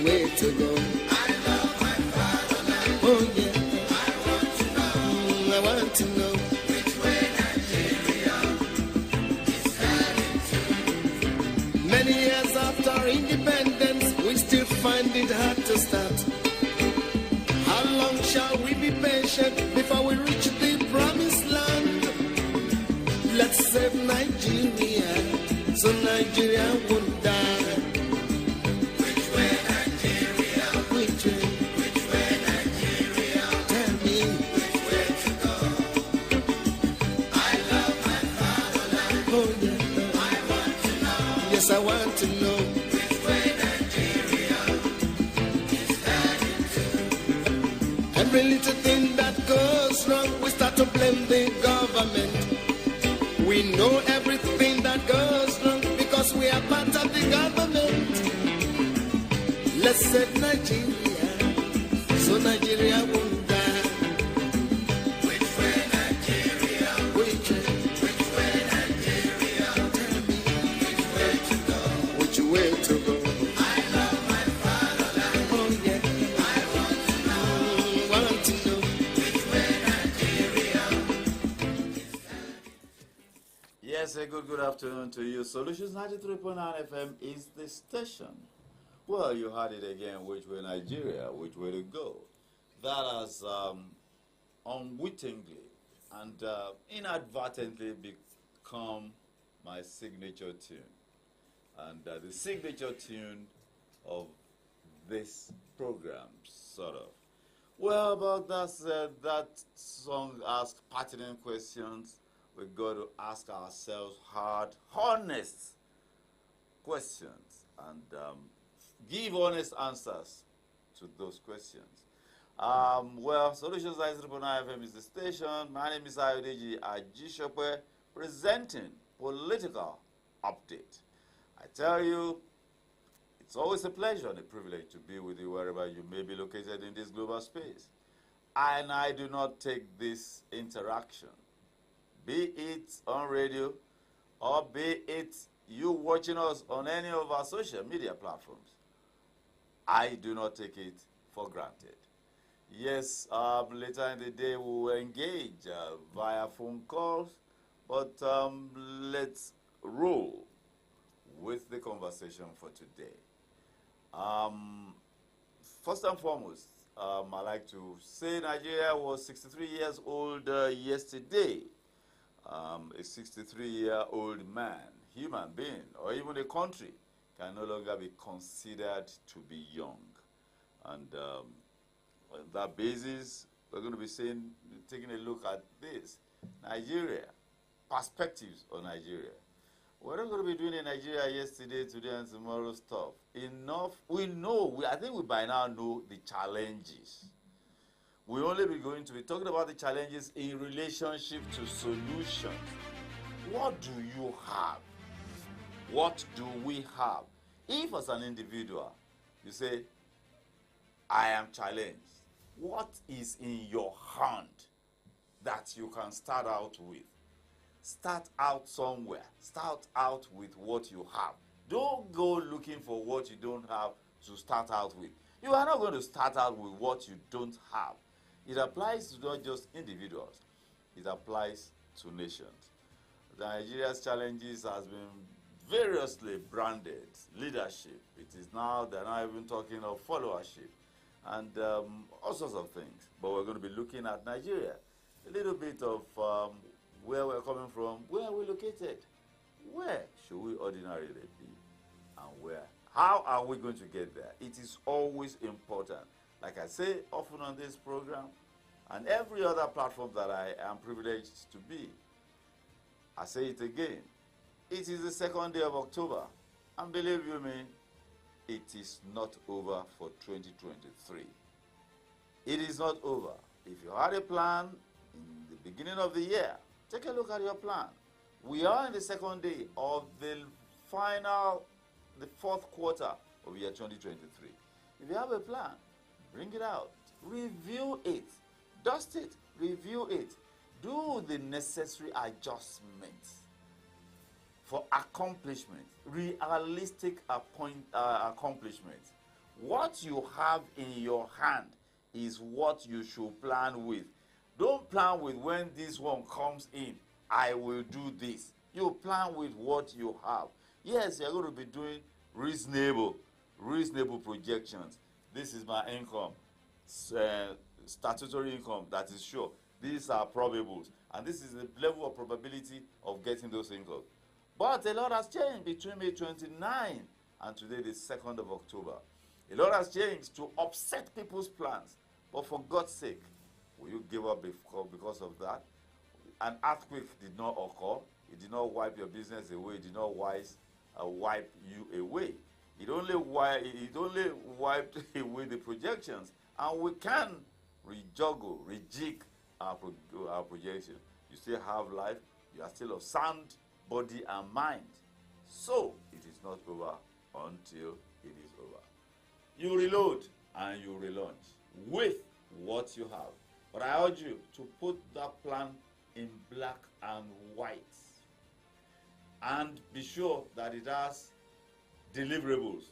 way to go. I love my fatherland. Oh yeah. I want to know. I want to know which way Nigeria is heading to. Many years after independence, we still find it hard to start. How long shall we be patient before we reach the promised land? Let's save Nigeria so Nigeria won't die. Which way Nigeria? Which way? Which way Nigeria? Tell me which way to go. I love my fatherland. Oh yeah. I want to know. Yes, I want to know which way Nigeria is heading to. Every little thing that goes wrong, we start to blame the government. We know everything that goes wrong because we are part of the government. Let's save Nigeria so Nigeria won't die. Which way Nigeria? Which way Nigeria? Tell me which way to go. Which way to go? I love my fatherland. Oh yeah. I want to know. Want to know which way Nigeria. Yes, a good afternoon to you. Solutions 93.9 FM is the station. Well, you heard it again, which way Nigeria, which way to go. That has unwittingly and inadvertently become my signature tune. And the signature tune of this program, sort of. Well, about that song asks pertinent questions. We've got to ask ourselves hard, honest questions and give honest answers to those questions. Well, Solutions 93.9 FM is the station. My name is Ayodeji Ajishope, presenting Political Update. I tell you, it's always a pleasure and a privilege to be with you wherever you may be located in this global space. And I do not take this interaction, be it on radio or be it you watching us on any of our social media platforms, I do not take it for granted. Yes, later in the day we will engage via phone calls, but let's roll with the conversation for today. First and foremost, I like to say Nigeria was 63 years old yesterday. A 63-year-old man, human being, or even a country can no longer be considered to be young. And on that basis, we're going to be taking a look at this. Nigeria, perspectives on Nigeria. We're not going to be doing in Nigeria yesterday, today, and tomorrow stuff. Enough, I think we by now know the challenges. We'll only be going to be talking about the challenges in relationship to solutions. What do you have? What do we have? If as an individual, you say, I am challenged, what is in your hand that you can start out with? Start out somewhere. Start out with what you have. Don't go looking for what you don't have to start out with. You are not going to start out with what you don't have. It applies to not just individuals. It applies to nations. Nigeria's challenges has been variously branded. Leadership. It is now, they're now even talking of followership and all sorts of things. But we're going to be looking at Nigeria. A little bit of where we're coming from, where are we located? Where should we ordinarily be? And where? How are we going to get there? It is always important. Like I say often on this program and every other platform that I am privileged to be, I say it again, it is the second day of October. And believe you me, it is not over for 2023. It is not over. If you had a plan in the beginning of the year, take a look at your plan. We are in the second day of the fourth quarter of year 2023. If you have a plan, bring it out, review it, dust it, review it, do the necessary adjustments for accomplishment, realistic accomplishment. What you have in your hand is what you should plan with. Don't plan with when this one comes in, I will do this. You plan with what you have. Yes, you're going to be doing reasonable projections. This is my income, statutory income, that is sure. These are probables, and this is the level of probability of getting those incomes. But a lot has changed between May 29 and today, the 2nd of October. A lot has changed to upset people's plans. But for God's sake, will you give up because of that? An earthquake did not occur. It did not wipe your business away. It did not wipe you away. It only wiped away the projections. And we can rejig our projection. You still have life. You are still of sound body and mind. So it is not over until it is over. You reload and you relaunch with what you have. But I urge you to put that plan in black and white. And be sure that it has deliverables.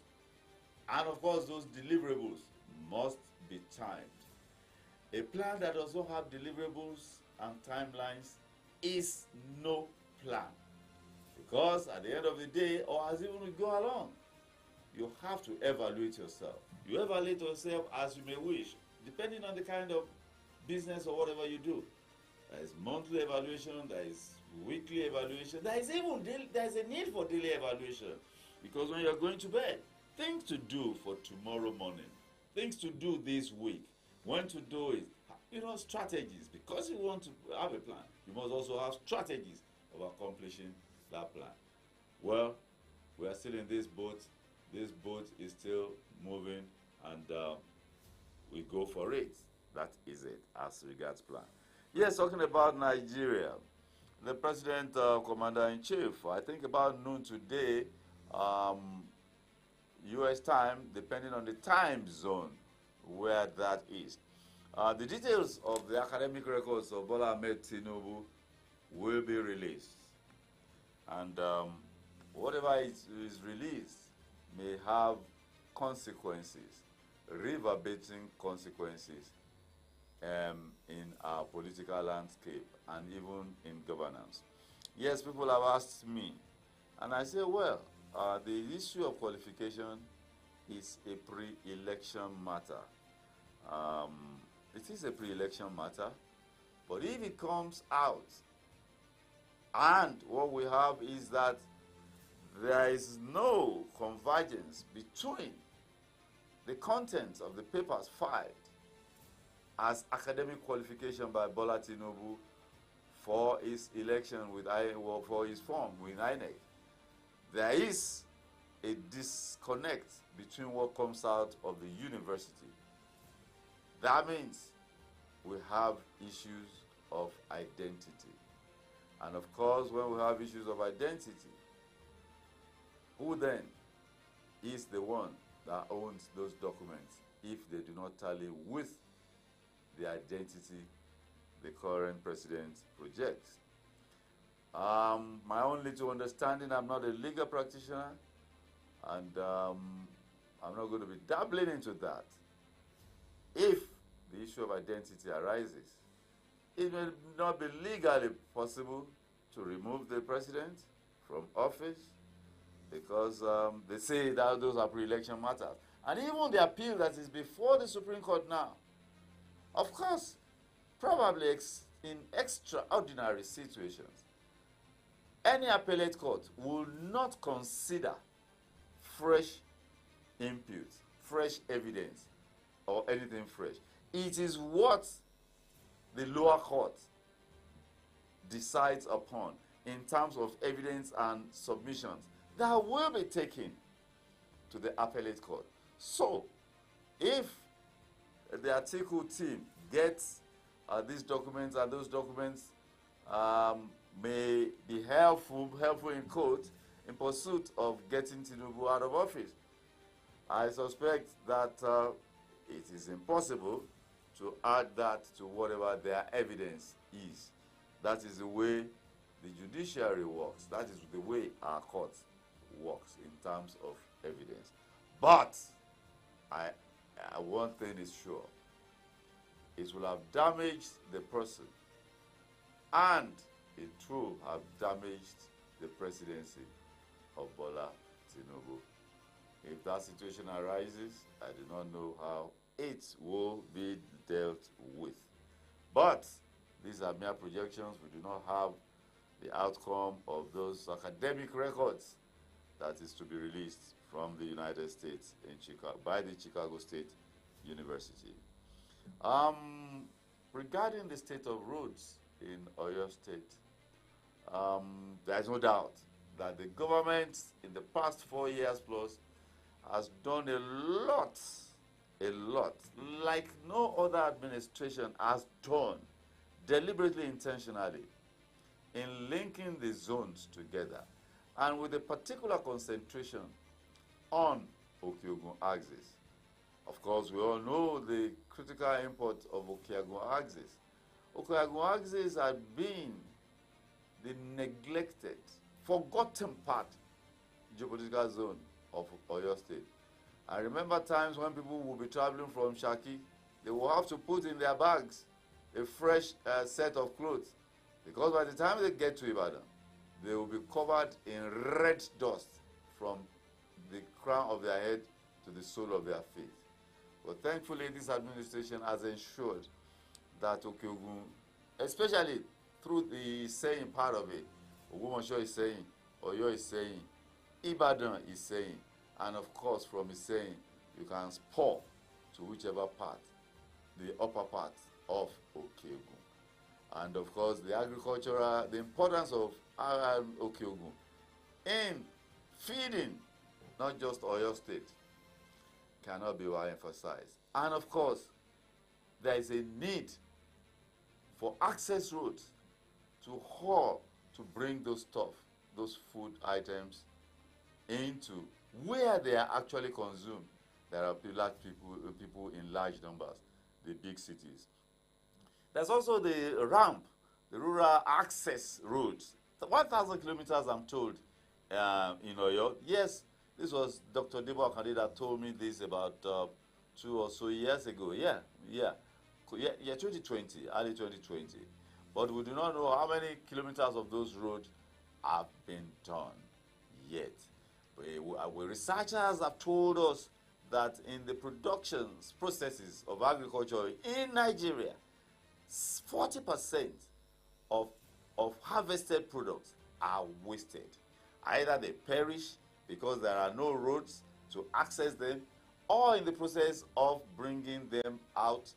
And of course, those deliverables must be timed. A plan that does not have deliverables and timelines is no plan. Because at the end of the day, or as even we go along, you have to evaluate yourself. You evaluate yourself as you may wish, depending on the kind of business or whatever you do. There is monthly evaluation, there is weekly evaluation, there is a need for daily evaluation. Because when you're going to bed, things to do for tomorrow morning, things to do this week, when to do it, strategies. Because you want to have a plan, you must also have strategies of accomplishing that plan. Well, we are still in this boat. This boat is still moving, and we go for it. That is it, as regards plan. Yes, talking about Nigeria, the president, commander-in-chief, I think about noon today, U.S. time, depending on the time zone where that is. The details of the academic records of Bola Ahmed Tinubu will be released. And whatever is released may have consequences, reverberating consequences in our political landscape and even in governance. Yes, people have asked me, and I say, well, the issue of qualification is a pre-election matter. It is a pre-election matter, but if it comes out, and what we have is that there is no convergence between the contents of the papers filed as academic qualification by Bola Tinubu for his election for his form with INEC. There is a disconnect between what comes out of the university. That means we have issues of identity. And of course, when we have issues of identity, who then is the one that owns those documents if they do not tally with the identity the current president projects? My own little understanding, I'm not a legal practitioner, and I'm not going to be dabbling into that. If the issue of identity arises, it may not be legally possible to remove the president from office because they say that those are pre-election matters. And even the appeal that is before the Supreme Court now, of course, probably in extraordinary situations, any appellate court will not consider fresh input, fresh evidence, or anything fresh. It is what the lower court decides upon in terms of evidence and submissions that will be taken to the appellate court. So, if the article team gets these documents and those documents may be helpful in quote, in pursuit of getting Tinubu out of office, I suspect that it is impossible to add that to whatever their evidence is. That is the way the judiciary works. That is the way our court works in terms of evidence. But I, one thing is sure, it will have damaged the person, and it will have damaged the presidency of Bola Tinubu. If that situation arises, I do not know how it will be dealt with. But these are mere projections. We do not have the outcome of those academic records that is to be released from the United States in Chicago by the Chicago State University. Regarding the state of roads in Oyo State, there is no doubt that the government in the past 4 years plus has done a lot, like no other administration has done, deliberately, intentionally, in linking the zones together, and with a particular concentration on Okeogun axis. Of course, we all know the critical import of Okeogun axis. Okeogun axis had been the neglected, forgotten part geopolitical zone of Oyo State. I remember times when people would be traveling from Shaki, they will have to put in their bags a fresh set of clothes, because by the time they get to Ibadan, they will be covered in red dust from the crown of their head to the sole of their feet. But thankfully, this administration has ensured that Okeogun, especially through the saying part of it, Ogbomoso is saying, Oyo is saying, Ibadan is saying, and of course from his saying, you can spur to whichever part, the upper part of Okeogun. And of course the importance of Okeogun in feeding not just Oyo State cannot be well emphasized. And of course, there is a need for access roads to haul, to bring those stuff, those food items into where they are actually consumed. There are large people in large numbers, the big cities. There's also the ramp, the rural access roads. 1,000 kilometers, I'm told, in Oyo. Yes, this was Dr. Debo Akande that told me this about 2 or so years ago. Yeah, 2020, early 2020. But we do not know how many kilometers of those roads have been done yet. Researchers have told us that in the processes of agriculture in Nigeria, 40% of harvested products are wasted. Either they perish because there are no roads to access them, or in the process of bringing them out,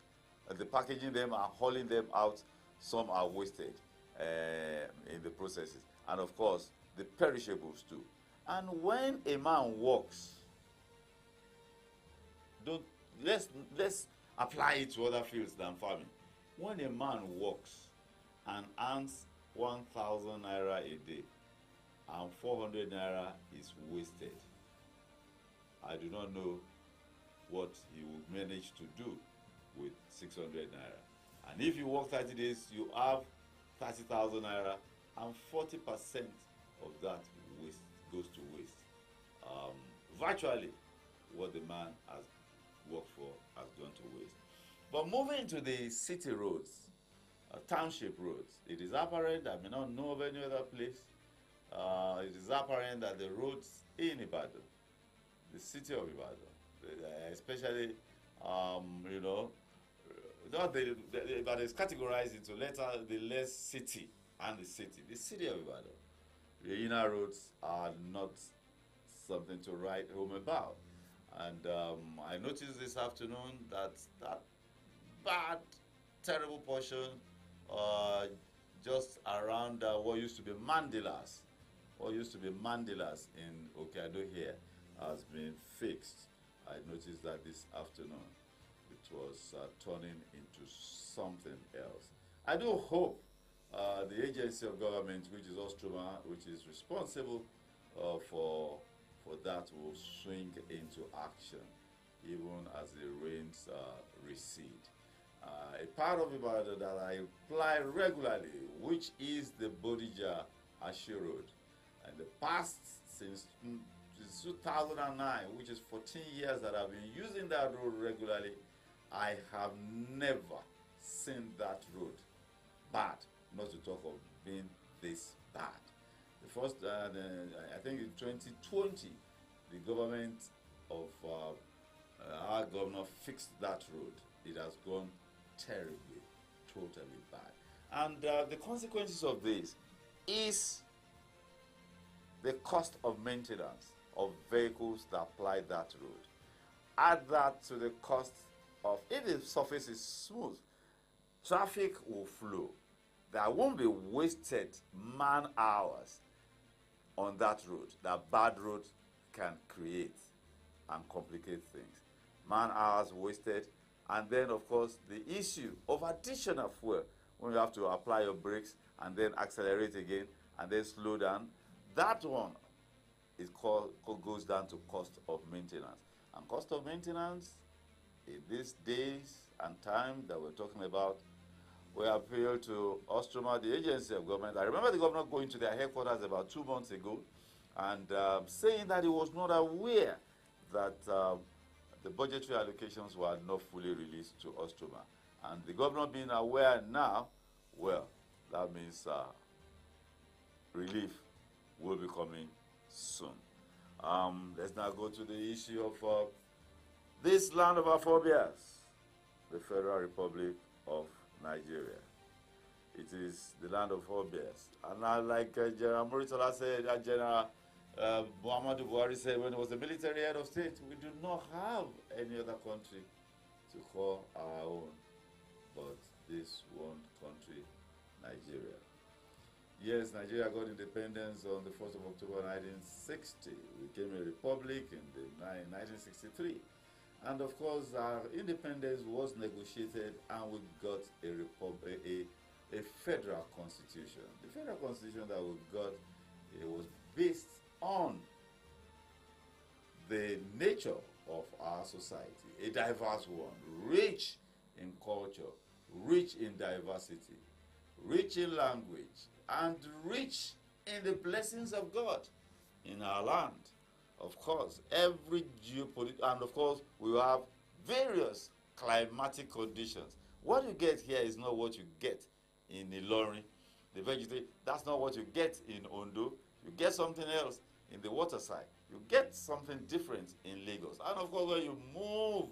the packaging them and hauling them out, some are wasted in the processes. And of course, the perishables too. And when a man walks, let's apply it to other fields than farming. When a man walks and earns 1,000 naira a day and 400 naira is wasted, I do not know what he will manage to do with 600 naira. And if you work 30 days, you have 30,000 naira, and 40% of that goes to waste. Virtually, what the man has worked for has gone to waste. But moving to the city roads, township roads, it is apparent, I may not know of any other place, it is apparent that the roads in Ibadan, the city of Ibadan, especially, Ibadan is categorized into the less city and the city. The city of Ibadan, the inner roads are not something to write home about. And I noticed this afternoon that bad, terrible portion just around what used to be Mandilas in Okeado here has been fixed. I noticed that this afternoon. It was turning into something else. I do hope the agency of government, which is Ostroma, which is responsible for that, will swing into action even as the rains recede. A part of Ibadan that I apply regularly, which is the Bodija Ashi Road. And the past, since since 2009, which is 14 years that I've been using that road regularly, I have never seen that road bad, not to talk of being this bad. The first, I think in 2020, the government of our governor fixed that road. It has gone terribly, totally bad. And the consequences of this is the cost of maintenance of vehicles that ply that road. Add that to the cost of, if the surface is smooth, traffic will flow. There won't be wasted man hours on that road that bad road can create and complicate things. Man hours wasted, and then of course the issue of additional fuel when you have to apply your brakes and then accelerate again and then slow down. That one is goes down to cost of maintenance. And cost of maintenance in these days and time that we're talking about, we appeal to Ostroma, the agency of government. I remember the governor going to their headquarters about 2 months ago and saying that he was not aware that the budgetary allocations were not fully released to Ostroma. And the governor being aware now, well, that means relief will be coming soon. Let's now go to the issue of this land of our forebears, the Federal Republic of Nigeria. It is the land of forebears. And like General Murtala said, General Muhammadu Buhari said when he was the military head of state, we do not have any other country to call our own but this one country, Nigeria. Yes, Nigeria got independence on the 1st of October 1960. We became a republic in 1963. And of course, our independence was negotiated and we got a federal constitution. The federal constitution that we got, it was based on the nature of our society, a diverse one, rich in culture, rich in diversity, rich in language, and rich in the blessings of God in our land. Of course, every geopolitical, and of course, we have various climatic conditions. What you get here is not what you get in Ilorin, the vegetarian. That's not what you get in Ondo. You get something else in the water side. You get something different in Lagos. And of course, when you move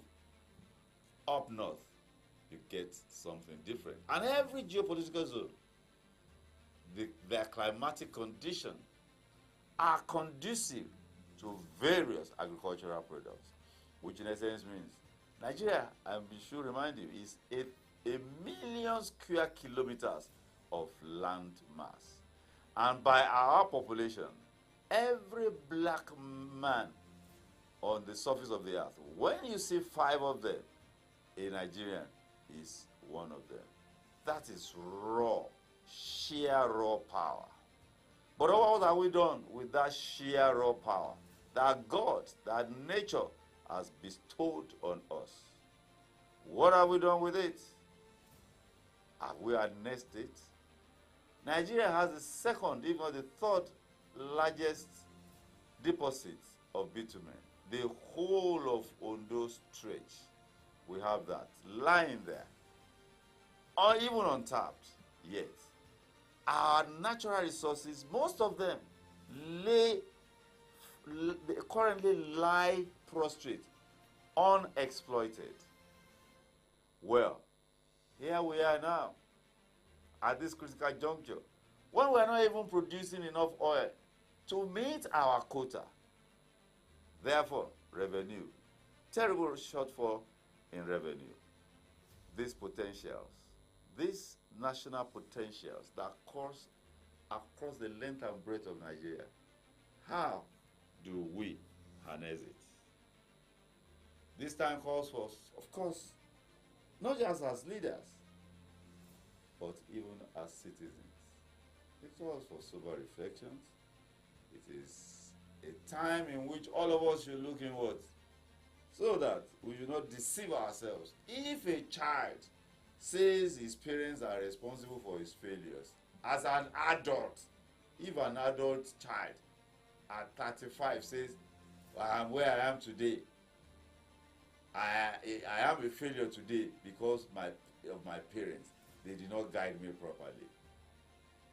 up north, you get something different. And every geopolitical zone, their climatic conditions are conducive to various agricultural products, which in essence means Nigeria, I should remind you, is a million square kilometers of land mass. And by our population, every black man on the surface of the earth, when you see 5 of them, a Nigerian is one of them. That is raw, sheer raw power. But what have we done with that sheer raw power that God, that nature has bestowed on us? What have we done with it? Have we harnessed it? Nigeria has the second, if not the third largest deposit of bitumen. The whole of Ondo Stretch, we have that lying there, or even untapped yet. Our natural resources, most of them currently lie prostrate, unexploited. Well, here we are now at this critical juncture when we are not even producing enough oil to meet our quota. Therefore, revenue, terrible shortfall in revenue. These potentials, these national potentials that course across the length and breadth of Nigeria, how do we harness it? This time calls for, of course, not just as leaders, but even as citizens. It calls for sober reflections. It is a time in which all of us should look inward so that we do not deceive ourselves. If a child says his parents are responsible for his failures, as an adult, if an adult child at 35 says I'm where I am today. I am a failure today because of my parents. They did not guide me properly.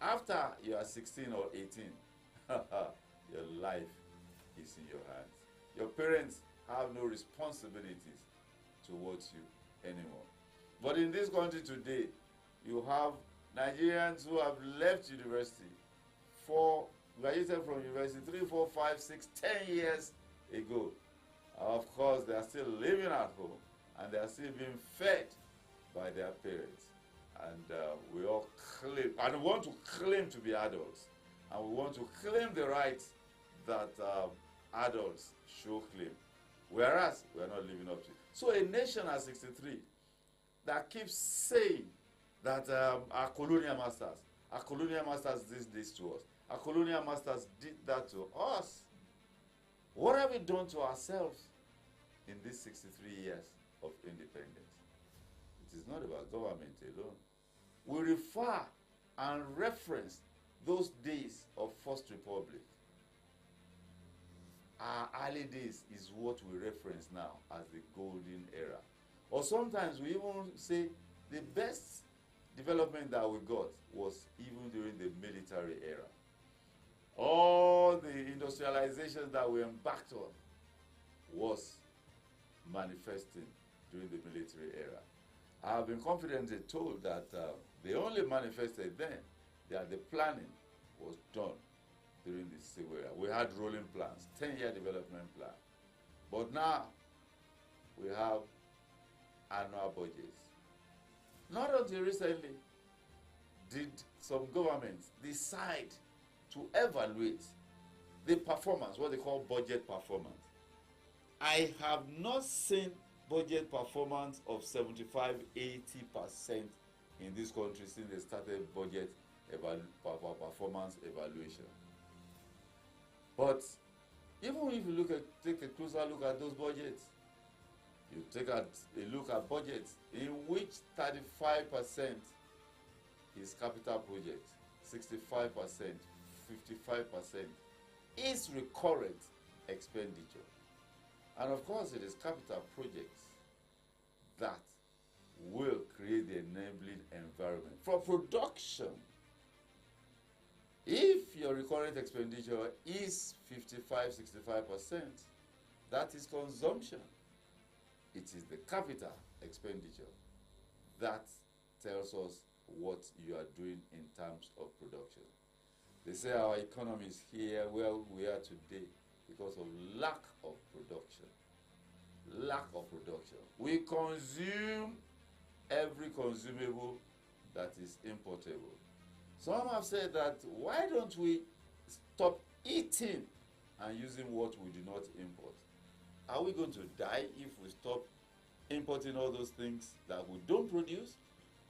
After you are 16 or 18, your life is in your hands. Your parents have no responsibilities towards you anymore. But in this country today, you have Nigerians who have left university graduated from university 3, 4, 5, 6, 10 years ago. Of course, they are still living at home and they are still being fed by their parents. And we all claim, and we want to claim to be adults. And we want to claim the rights that adults should claim. Whereas we are not living up to it. So a nation at 63 that keeps saying that our colonial masters did this to us. Our colonial masters did that to us. What have we done to ourselves in these 63 years of independence? It is not about government alone. We refer and reference those days of First Republic. Our early days is what we reference now as the golden era. Or sometimes we even say the best development that we got was even during the military era. All the industrialization that we embarked on was manifesting during the military era. I have been confidently told that they only manifested then, that the planning was done during the civil era. We had rolling plans, 10-year development plan. But now, we have annual budgets. Not until recently did some governments decide to evaluate the performance, what they call budget performance. I have not seen budget performance of 75-80% in this country since they started budget performance evaluation. But even if you take a closer look at those budgets, you take a look at budgets in which 35% is capital projects, 65%, 55% is recurrent expenditure. And of course, it is capital projects that will create the enabling environment for production. If your recurrent expenditure is 55-65%, that is consumption. It is the capital expenditure that tells us what you are doing in terms of production. They say our economy is here where we are today because of lack of production. Lack of production. We consume every consumable that is importable. Some have said that why don't we stop eating and using what we do not import? Are we going to die if we stop importing all those things that we don't produce?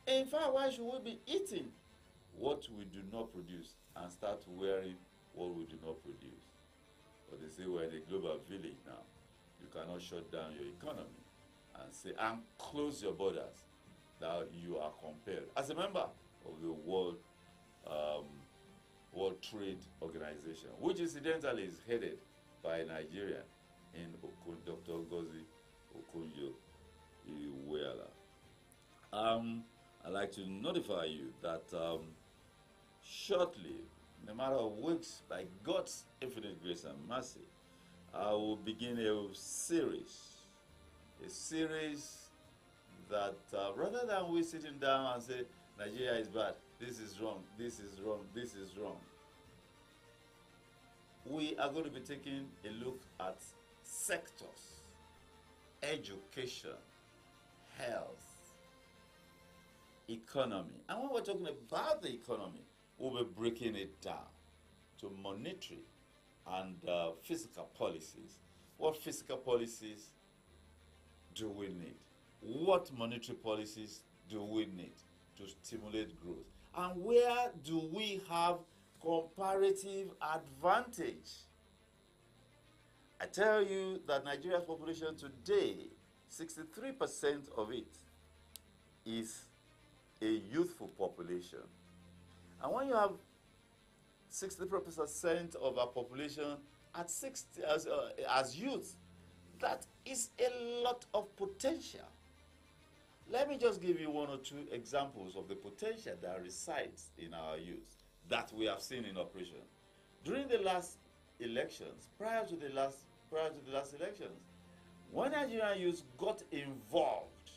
In fact, why should we be eating what we do not produce and start wearing what we do not produce? But they say we're in a global village now. You cannot shut down your economy and say, and close your borders. Now you are compelled. As a member of the World Trade Organization, which incidentally is headed by Nigeria in Dr. Ngozi Okonjo-Iweala. I'd like to notify you that shortly, in a matter of weeks, by God's infinite grace and mercy, I will begin a series that rather than we sitting down and say, Nigeria is bad, this is wrong, this is wrong, this is wrong, we are going to be taking a look at sectors, education, health, economy. And when we're talking about the economy, we'll be breaking it down to monetary and fiscal policies. What fiscal policies do we need? What monetary policies do we need to stimulate growth? And where do we have comparative advantage? I tell you that Nigeria's population today, 63% of it is a youthful population. And when you have 63% of our population at 60 as youth, that is a lot of potential. Let me just give you one or two examples of the potential that resides in our youth that we have seen in operation. During the last elections, prior to the last elections, when Nigerian youth got involved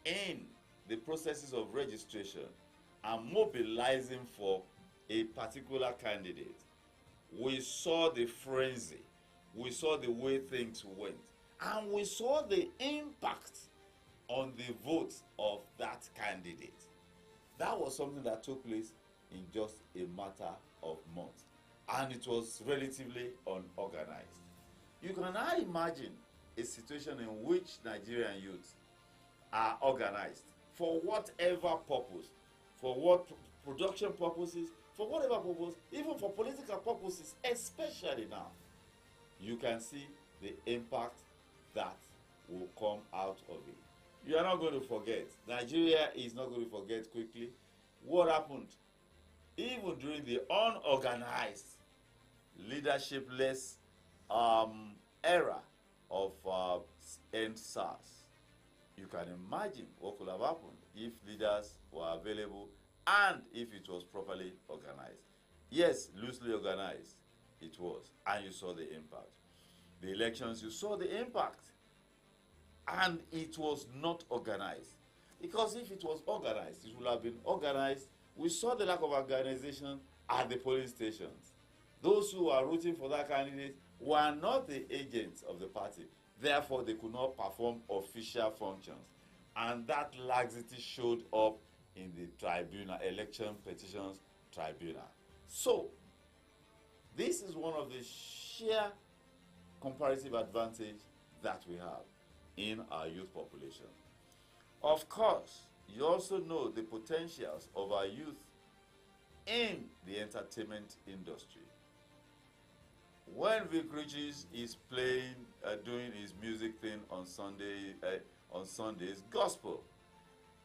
in the processes of registration and mobilizing for a particular candidate, we saw the frenzy, we saw the way things went, and we saw the impact on the votes of that candidate. That was something that took place in just a matter of months, and it was relatively unorganized. You can now imagine a situation in which Nigerian youths are organized for whatever purpose, for what production purposes, for whatever purpose, even for political purposes, especially now. You can see the impact that will come out of it. You are not going to forget. Nigeria is not going to forget quickly what happened even during the unorganized, leadership-less era of EndSARS. You can imagine what could have happened if leaders were available and if it was properly organized. Yes, loosely organized it was, and you saw the impact. The elections, you saw the impact, and it was not organized. Because if it was organized, it would have been organized. We saw the lack of organization at the polling stations. Those who are rooting for that candidate were not the agents of the party. Therefore, they could not perform official functions. And that laxity showed up in the tribunal, election petitions tribunal. So, this is one of the sheer comparative advantage that we have in our youth population. Of course, you also know the potentials of our youth in the entertainment industry. When Vic Riches is playing, doing his music thing on Sundays, gospel,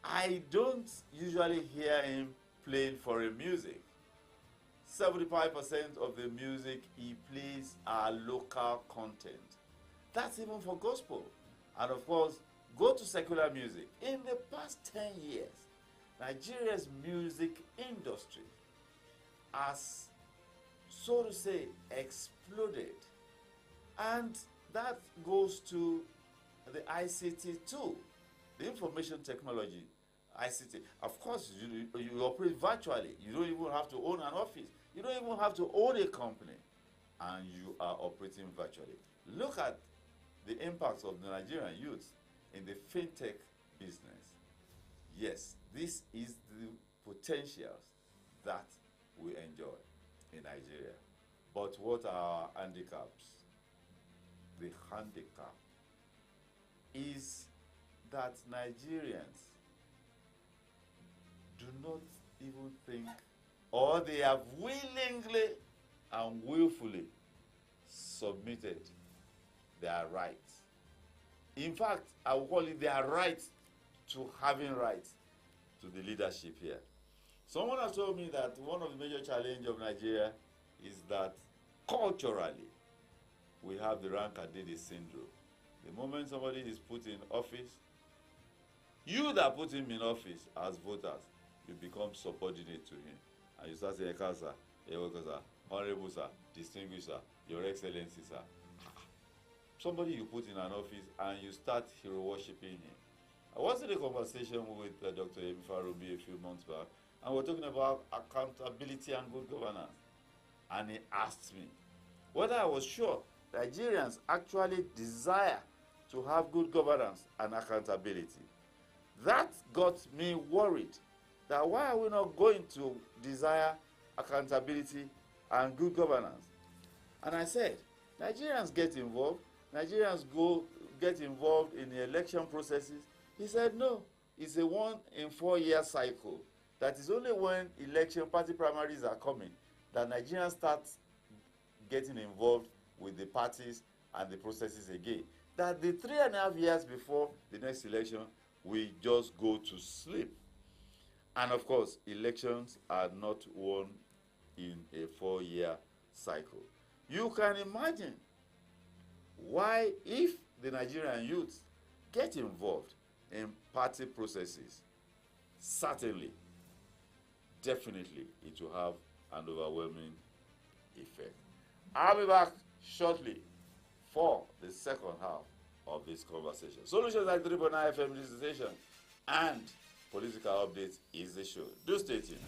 I don't usually hear him playing foreign music. 75% of the music he plays are local content. That's even for gospel. And of course, go to secular music. In the past 10 years, Nigeria's music industry has, so to say, exploded. And that goes to the ICT too, the information technology, ICT. Of course, you operate virtually. You don't even have to own an office. You don't even have to own a company. And you are operating virtually. Look at the impacts of the Nigerian youth in the fintech business. Yes, this is the potentials that we enjoy in Nigeria. But what are our handicaps? The handicap is that Nigerians do not even think, or they have willingly and willfully submitted their rights. In fact, I will call it their right to having rights to the leadership here. Someone has told me that one of the major challenges of Nigeria is that culturally we have the Rankadede syndrome. The moment somebody is put in office, you that put him in office as voters, you become subordinate to him. And you start saying, sir, sir, honorable sir, distinguished sir, your excellency sir. Somebody you put in an office and you start hero worshipping him. I was in a conversation with Dr. Yemi Farobi a few months back, and we're talking about accountability and good governance. And he asked me whether I was sure Nigerians actually desire to have good governance and accountability. That got me worried. That why are we not going to desire accountability and good governance? And I said, Nigerians get involved. Nigerians get involved in the election processes. He said, no, it's a 1 in 4 year cycle. That is only when election party primaries are coming that Nigerians start getting involved with the parties and the processes again. That the 3.5 years before the next election, we just go to sleep. And of course, elections are not won in a 4 year cycle. You can imagine why, if the Nigerian youth get involved in party processes, certainly, definitely, it will have an overwhelming effect. I'll be back shortly for the second half of this conversation. Solutions at 3.9 FM this station, and political updates is the show. Do stay tuned.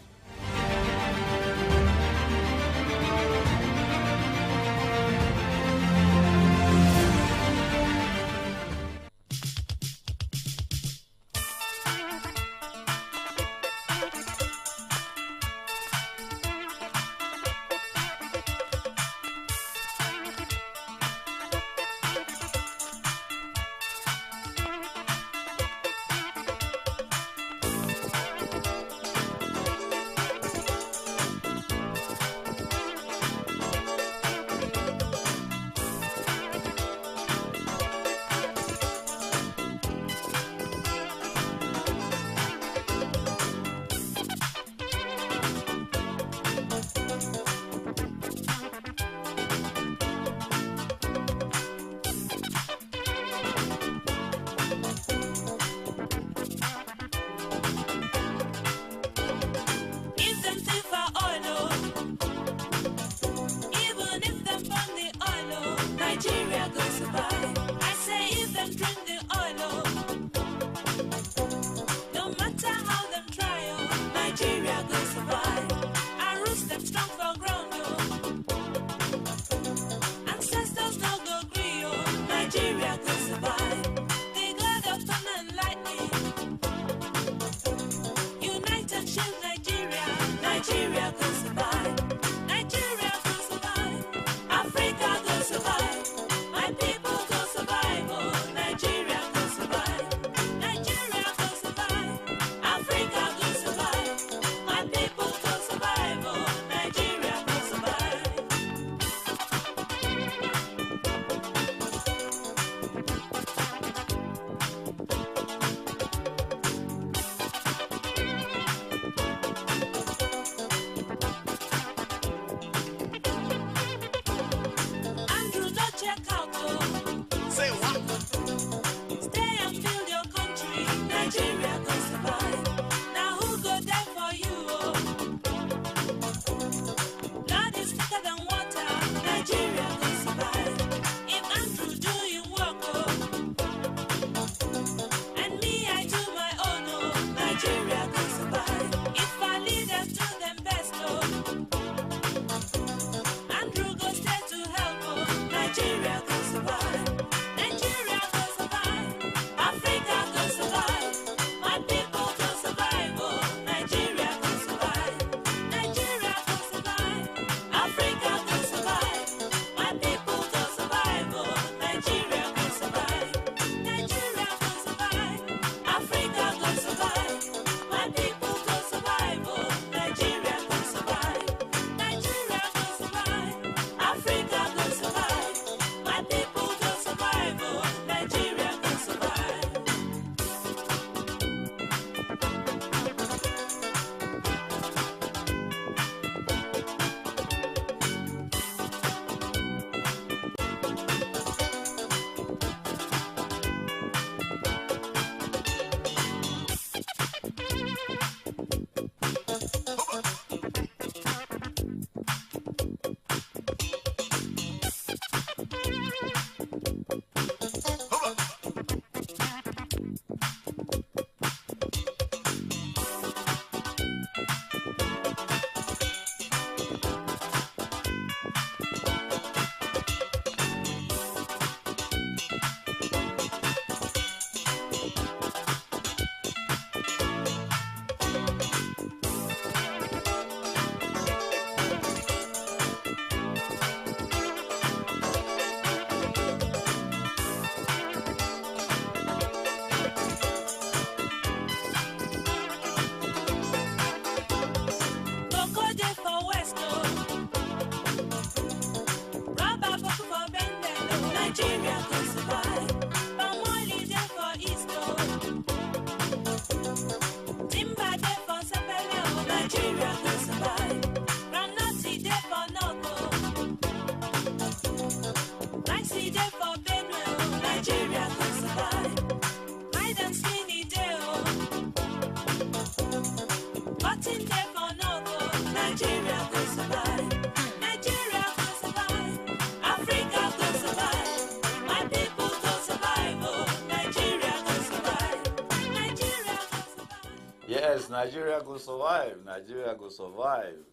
Yes, Nigeria go survive. Nigeria go survive.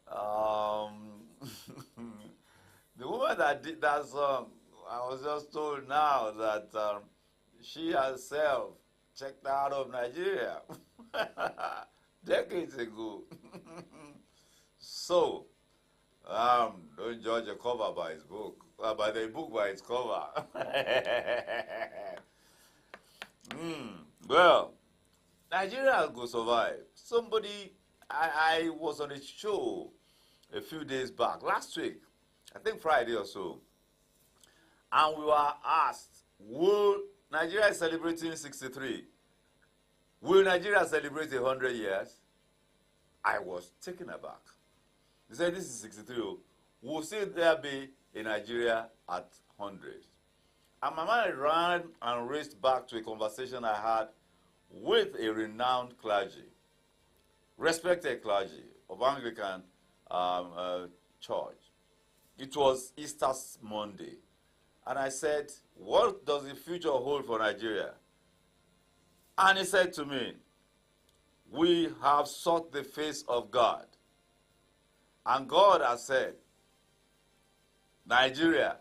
Um, the woman that did that song, I was just told now that she herself checked out of Nigeria decades ago. So, don't judge a cover by its book, by the book by its cover. Well, Nigeria will survive. Somebody, I was on a show a few days back, last week, I think Friday or so, and we were asked, will Nigeria is celebrating 63? Will Nigeria celebrate 100 years? I was taken aback. They said, this is 63. Will still there be a Nigeria at 100? And my mind ran and raced back to a conversation I had with a renowned clergy, respected clergy of Anglican church. It was Easter Monday. And I said, what does the future hold for Nigeria? And he said to me, we have sought the face of God. And God has said, Nigeria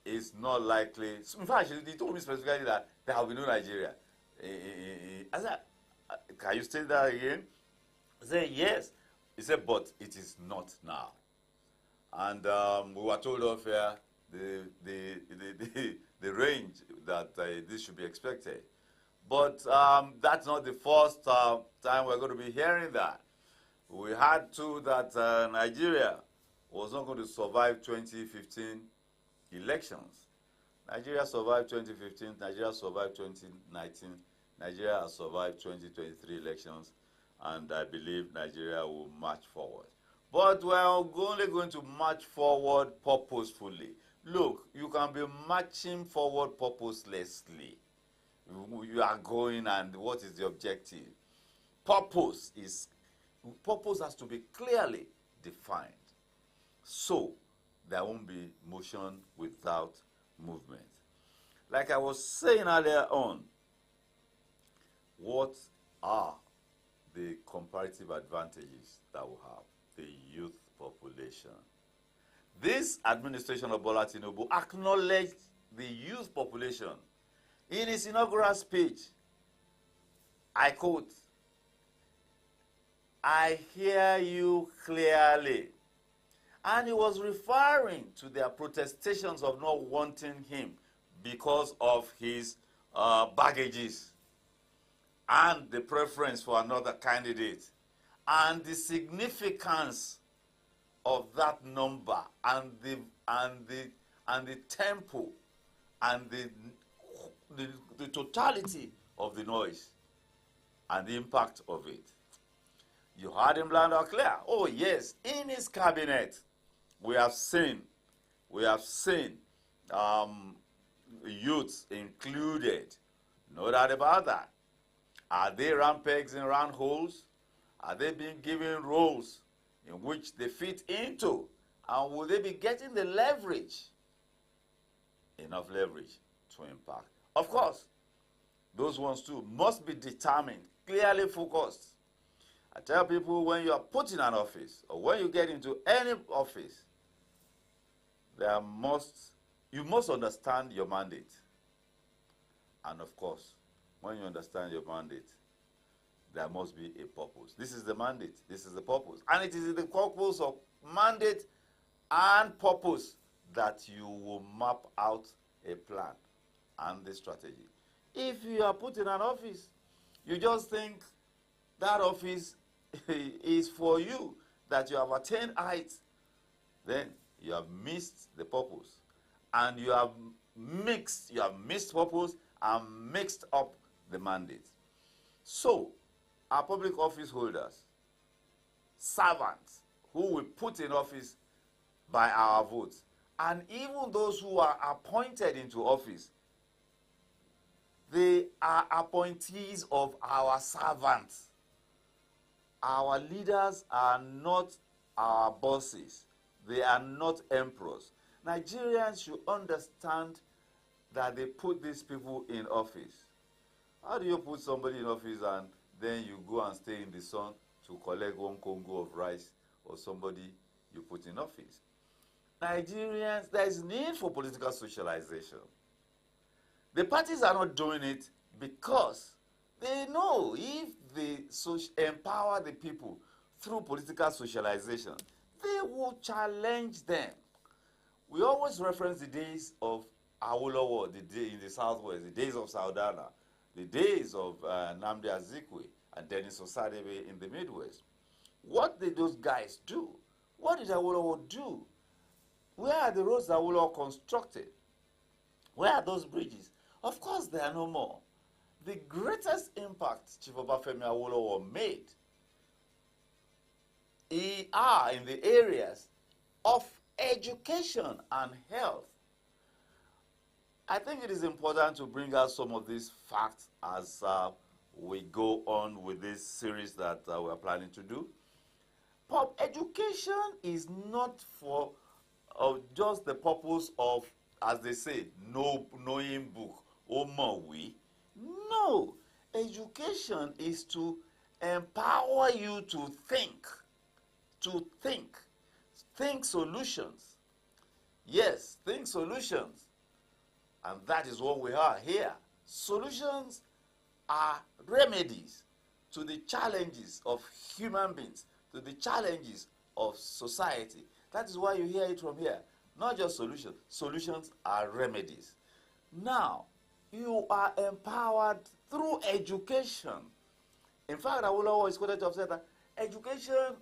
is not likely. In fact, he told me specifically that there will be no Nigeria. I said, can you state that again? I said, yes. He said, but it is not now. And we were told off here the range that this should be expected. But that's not the first time we're going to be hearing that. We had too that Nigeria was not going to survive 2015 elections. Nigeria survived 2015, Nigeria survived 2019, Nigeria has survived 2023 elections, and I believe Nigeria will march forward. But we're only going to march forward purposefully. Look, you can be marching forward purposelessly. You are going, and what is the objective? Purpose has to be clearly defined. So there won't be motion without movement. Like I was saying earlier on, what are the comparative advantages that we have? The youth population. This administration of Bola Tinubu acknowledged the youth population in his inaugural speech. I quote, I hear you clearly. And he was referring to their protestations of not wanting him because of his baggages and the preference for another candidate and the significance of that number and the tempo and the totality of the noise and the impact of it. You heard him loud and clear. Oh yes, in his cabinet, we have seen youths included. No doubt about that. Are they round pegs in round holes? Are they being given roles in which they fit into? And will they be getting the leverage, enough leverage to impact? Of course, those ones too must be determined, clearly focused. I tell people, when you are put in an office or when you get into any office, you must understand your mandate. And of course, when you understand your mandate, there must be a purpose. This is the mandate. This is the purpose. And it is in the purpose of mandate and purpose that you will map out a plan and the strategy. If you are put in an office, you just think that office is for you, that you have attained heights, then you have missed the purpose. And you have missed purpose and mixed up the mandate. So, our public office holders, servants who we put in office by our votes, and even those who are appointed into office, they are appointees of our servants. Our leaders are not our bosses. They are not emperors. Nigerians should understand that they put these people in office. How do you put somebody in office and then you go and stay in the sun to collect 1 Congo of rice or somebody you put in office. Nigerians, there is need for political socialization. The parties are not doing it because they know if they empower the people through political socialization, they will challenge them. We always reference the days of Awolowo, the day in the Southwest, the days of Saudana, the days of Nnamdi Azikiwe and Dennis Osadebe in the Midwest. What did those guys do? What did Awolowo do? Where are the roads that Awolowo constructed? Where are those bridges? Of course, they are no more. The greatest impact Chief Obafemi Awolowo made are in the areas of education and health. I think it is important to bring out some of these facts as we go on with this series that we are planning to do. Education is not for just the purpose of, as they say, knowing book, omowi. No, education is to empower you to think solutions. Yes, think solutions. And that is what we are here. Solutions are remedies to the challenges of human beings, to the challenges of society. That is why you hear it from here. Not just solutions. Solutions are remedies. Now, you are empowered through education. In fact, Awolowo is quoted to have said that education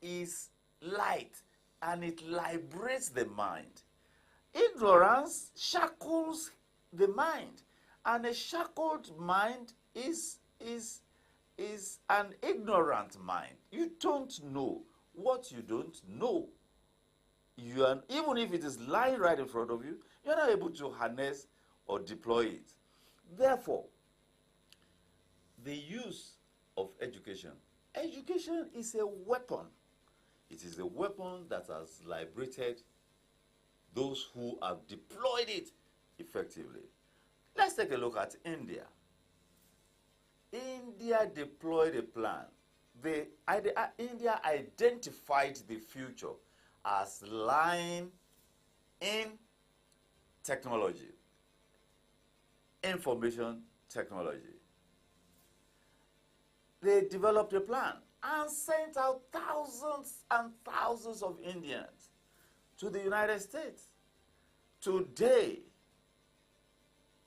is light and it liberates the mind. Ignorance shackles the mind, and a shackled mind is an ignorant mind. You don't know what you don't know. Even if it is lying right in front of you, you're not able to harness or deploy it. Therefore, the use of education. Education is a weapon. It is a weapon that has liberated those who have deployed it effectively. Let's take a look at India. India deployed a plan. India identified the future as lying in technology, information technology. They developed a plan and sent out thousands and thousands of Indians to the United States. Today,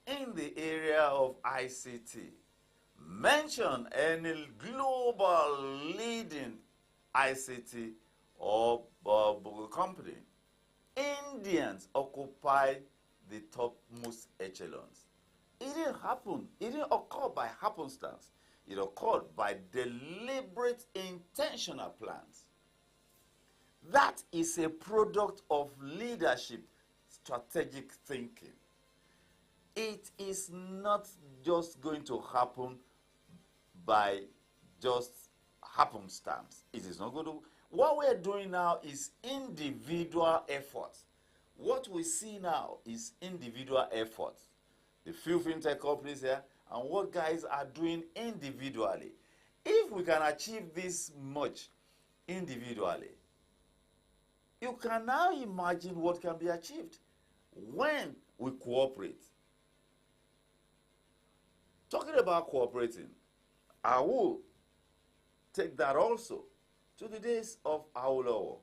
in the area of ICT, mention any global leading ICT or company, Indians occupy the topmost echelons. It didn't happen. It didn't occur by happenstance. It occurred by deliberate, intentional plans. That is a product of leadership, strategic thinking. It is not just going to happen by just happenstance. It is not going to. What we are doing now is individual efforts. What we see now is individual efforts. The few fintech companies here and what guys are doing individually. If we can achieve this much individually, you can now imagine what can be achieved when we cooperate. Talking about cooperating, I will take that also to the days of Awolowo.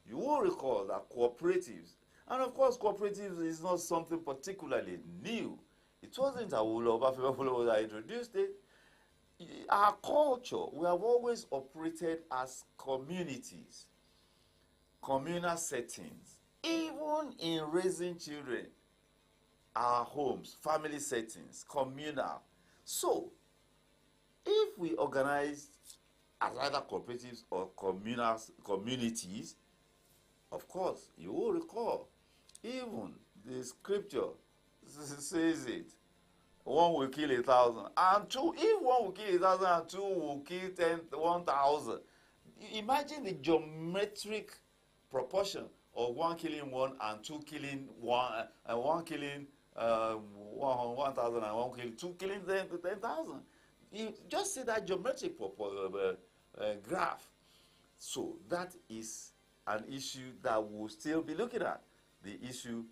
You will recall that cooperatives, and of course cooperatives is not something particularly new. It wasn't Awolowo that introduced it. Our culture, we have always operated as communities, communal settings. Even in raising children, our homes, family settings, communal. So, if we organize as either cooperatives or communities, of course, you will recall, even the scripture says it. One will kill 1,000, and two, if one will kill 1,000 and two will kill 1,000. Imagine the geometric proportion of one killing one and two killing one, and one killing 1,000 and one killing two killing 10,000. You just see that geometric graph. So that is an issue that we'll still be looking at. The issue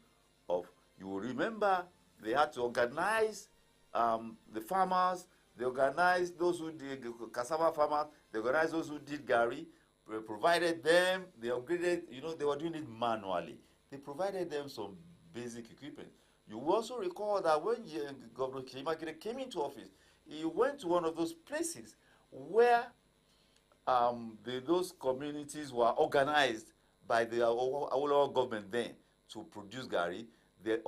of, you will remember, they had to organize the farmers. They organized those who did cassava farmers. They organized those who did gari. They provided them. They upgraded. They were doing it manually. They provided them some basic equipment. You will also recall that when Governor Kimakide came into office, he went to one of those places where those communities were organized by the Awolowo government then to produce gari. They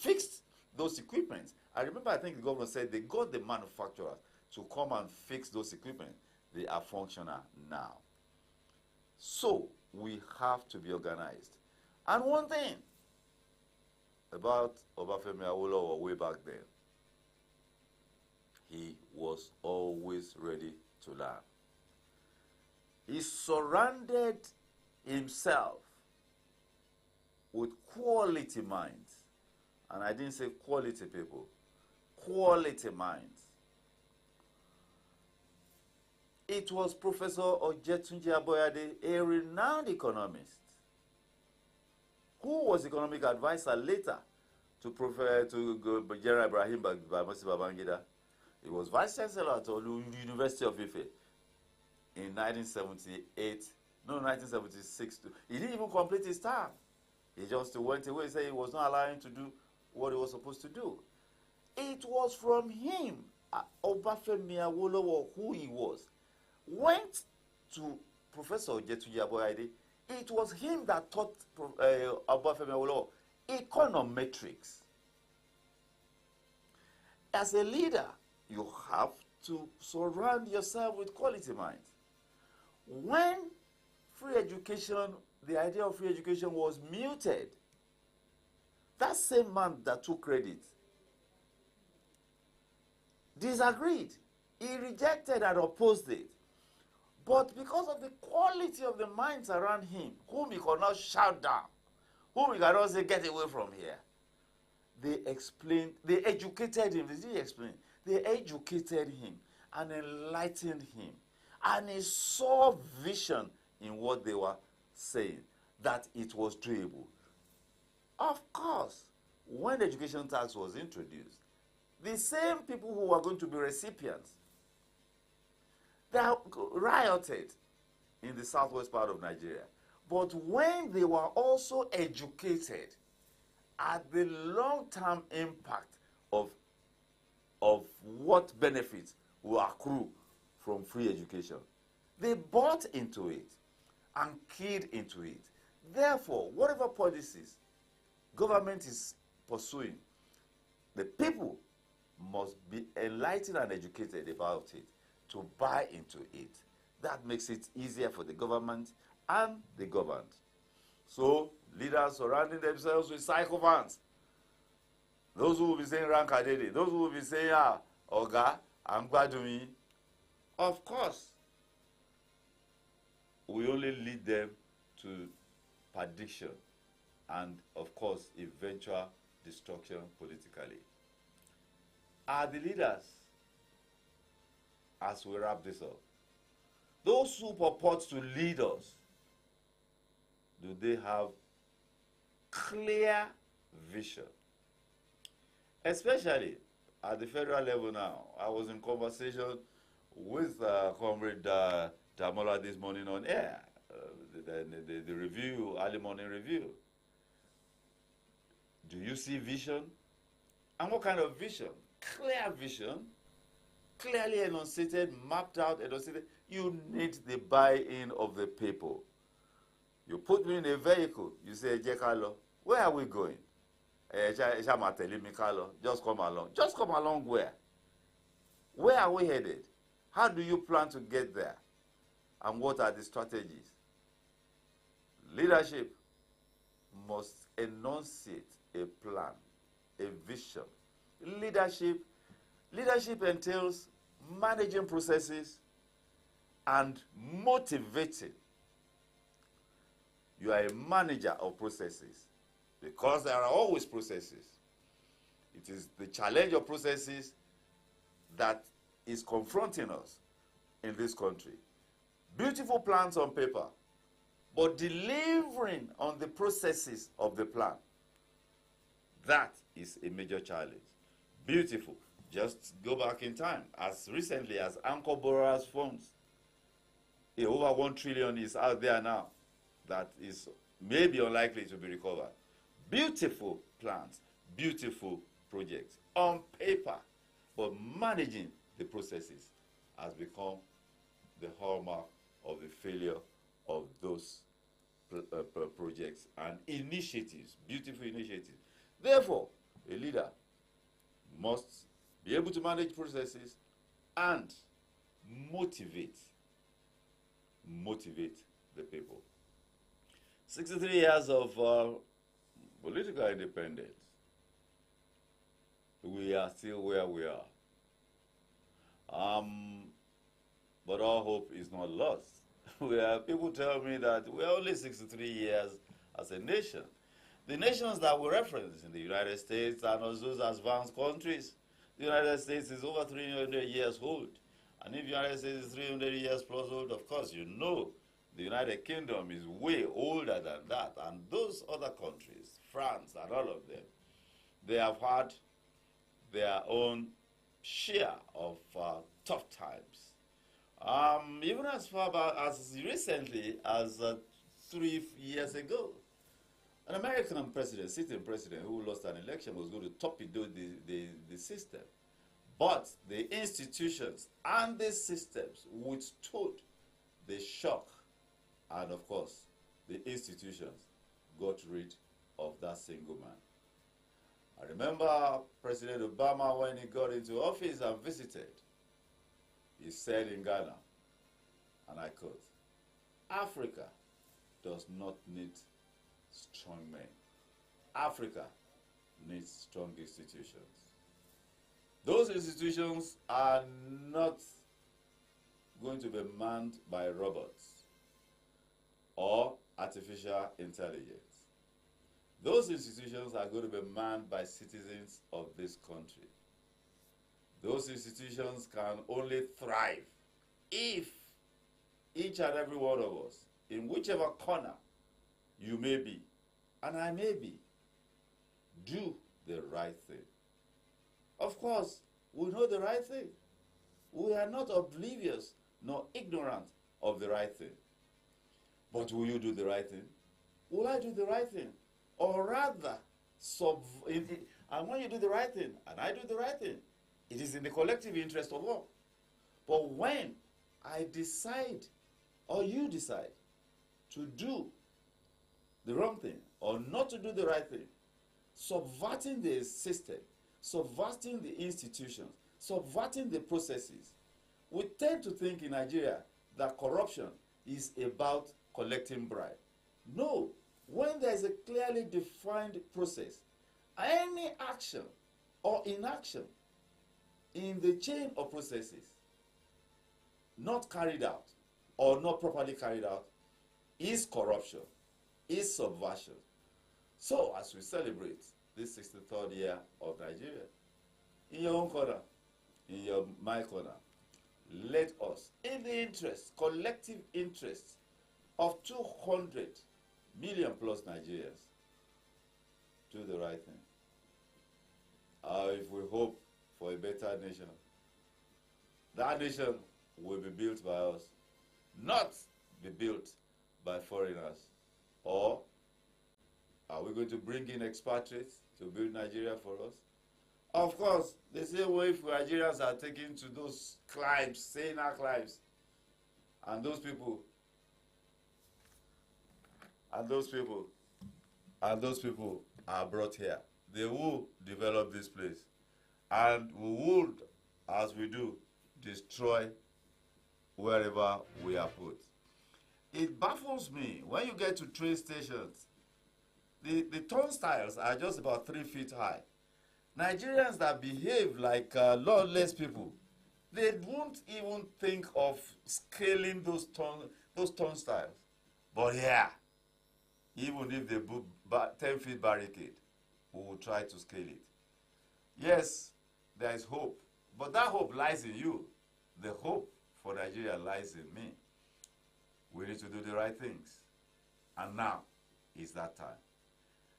fixed those equipment. I remember, I think the governor said they got the manufacturers to come and fix those equipment. They are functional now. So we have to be organized. And one thing about Obafemi Awolowo way back then, he was always ready to learn. He surrounded himself with quality minds. And I didn't say quality people, quality minds. It was Professor Ojetunji Aboyade, a renowned economist, who was economic advisor later to General Ibrahim Badmasi Babangida. He was vice chancellor at the University of Ife in 1976. He didn't even complete his term. He just went away and said he was not allowing to do what he was supposed to do. It was from him, Obafemi Awolowo, who he was, went to Professor Ojetunji Aboyade. It was him that taught Obafemi Awolowo econometrics. As a leader, you have to surround yourself with quality minds. When free education, the idea of free education was muted, that same man that took credit disagreed. He rejected and opposed it. But because of the quality of the minds around him, whom he could not shout down, whom he cannot say, get away from here, they educated him. They didn't explain. They educated him and enlightened him. And he saw vision in what they were saying, that it was doable. Of course, when the education tax was introduced, the same people who were going to be recipients, they rioted in the southwest part of Nigeria. But when they were also educated at the long-term impact of what benefits will accrue from free education, they bought into it and keyed into it. Therefore, whatever policies government is pursuing, the people must be enlightened and educated about it to buy into it. That makes it easier for the government and the governed. So, leaders surrounding themselves with sycophants. Those who will be saying Rankadede, those who will be saying, Oga, Ambadumi. Of course, we only lead them to perdition and, of course, eventual destruction politically. Are the leaders, as we wrap this up, those who purport to lead us, do they have clear vision? Especially at the federal level now. I was in conversation with Comrade Damola this morning on air, the review, early morning review. Do you see vision? And what kind of vision? Clear vision, clearly enunciated, mapped out, enunciated. You need the buy-in of the people. You put me in a vehicle, you say, Jekalo, where are we going? Just come along. Just come along where? Where are we headed? How do you plan to get there? And what are the strategies? Leadership must enunciate a plan, a vision. Leadership entails managing processes and motivating. You are a manager of processes because there are always processes. It is the challenge of processes that is confronting us in this country. Beautiful plans on paper, but delivering on the processes of the plan, that is a major challenge. Beautiful. Just go back in time. As recently as Anchor Borrowers Funds, over 1 trillion is out there now that is maybe unlikely to be recovered. Beautiful plans, beautiful projects on paper, but managing the processes has become the hallmark of the failure of those projects and initiatives, beautiful initiatives. Therefore, a leader must be able to manage processes and motivate the people. 63 years of political independence. We are still where we are. But our hope is not lost. People tell me that we're only 63 years as a nation. The nations that we reference in the United States are not those advanced countries. The United States is over 300 years old. And if the United States is 300 years plus old, of course, you know the United Kingdom is way older than that. And those other countries, France and all of them, they have had their own share of tough times. Even as far back as recently as 3 years ago, an American president, sitting president who lost an election, was going to torpedo the system. But the institutions and the systems withstood the shock. And of course, the institutions got rid of that single man. I remember President Obama, when he got into office and visited, he said in Ghana, and I quote, "Africa does not need strong men. Africa needs strong institutions." Those institutions are not going to be manned by robots or artificial intelligence. Those institutions are going to be manned by citizens of this country. Those institutions can only thrive if each and every one of us, in whichever corner you may be, and I may be, do the right thing. Of course, we know the right thing. We are not oblivious nor ignorant of the right thing. But will you do the right thing? Will I do the right thing? Or rather, and when you do the right thing, and I do the right thing, it is in the collective interest of all. But when I decide, or you decide, to do the wrong thing, or not to do the right thing, subverting the system, subverting the institutions, subverting the processes, we tend to think in Nigeria that corruption is about collecting bribe. No. When there is a clearly defined process, any action or inaction in the chain of processes not carried out or not properly carried out is corruption, is subversion. So as we celebrate this 63rd year of Nigeria, in your own corner, in my corner, let us, in the interest, collective interest of 200 million plus Nigerians, do the right thing. If we hope for a better nation, that nation will be built by us, not be built by foreigners. Or are we going to bring in expatriates to build Nigeria for us? Of course, the same way if Nigerians are taken to those climes, saner climes, and those people are brought here, they will develop this place. And we would, as we do, destroy wherever we are put. It baffles me when you get to train stations, the turnstiles are just about 3 feet high. Nigerians that behave like lawless people, they won't even think of scaling those turnstiles. But yeah, even if they put 10-feet barricade, we will try to scale it. Yes, there is hope But that hope lies in you. The hope for Nigeria lies in me. We need to do the right things. And now is that time.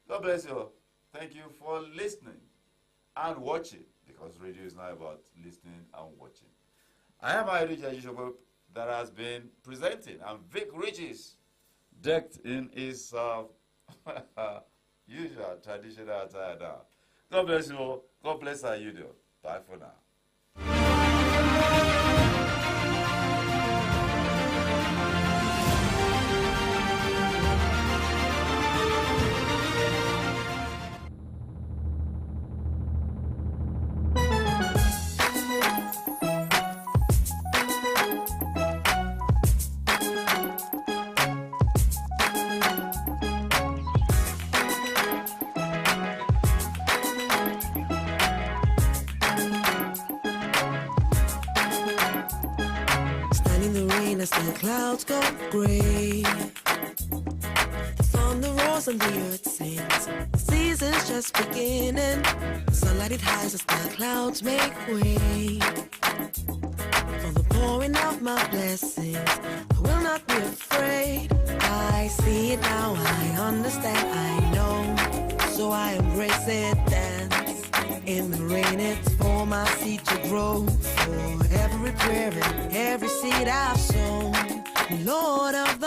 God bless you. Thank you for listening and watching, because radio is not about listening and watching. I am Irish Ajishobo that has been presenting, and Vic Riches, decked in his usual traditional attire now. God bless you all. God bless our union. Bye for now. As the clouds go gray, the thunder roars and the earth sings. The season's just beginning. Sunlight it hides as the clouds make way for the pouring of my blessings. I will not be afraid. I see it now, I understand, I know. So I embrace it, dance in the rain. It's for my seed to grow, for every prayer and every seed I've sown. Lord of the